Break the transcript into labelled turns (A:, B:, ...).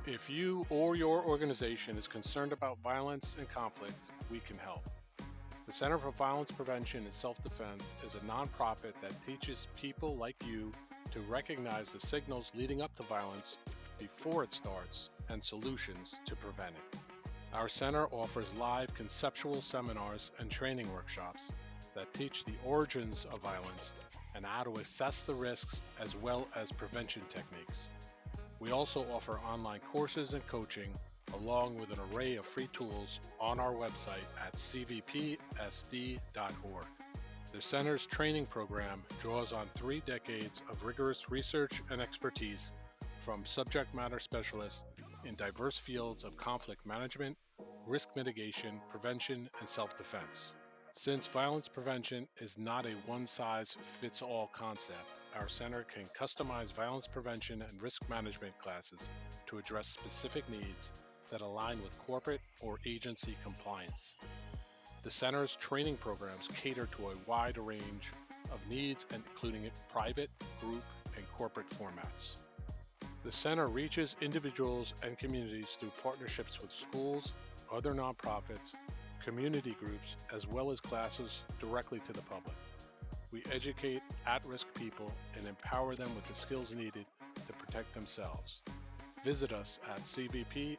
A: If you or your organization is concerned about violence and conflict, we can help. The Center for Violence Prevention and Self-Defense is a nonprofit that teaches people like you to recognize the signals leading up to violence before it starts and solutions to prevent it. Our center offers live conceptual seminars and training workshops that teach the origins of violence and how to assess the risks as well as prevention techniques. We also offer online courses and coaching along with an array of free tools on our website at CVPSD.org. The center's training program draws on 3 decades of rigorous research and expertise from subject matter specialists in diverse fields of conflict management, risk mitigation, prevention, and self-defense. Since violence prevention is not a one-size-fits-all concept, our center can customize violence prevention and risk management classes to address specific needs that align with corporate or agency compliance. The center's training programs cater to a wide range of needs, including private, group, and corporate formats. The center reaches individuals and communities through partnerships with schools, other nonprofits, community groups, as well as classes directly to the public. We educate at-risk people and empower them with the skills needed to protect themselves. Visit us at cvpsd.org.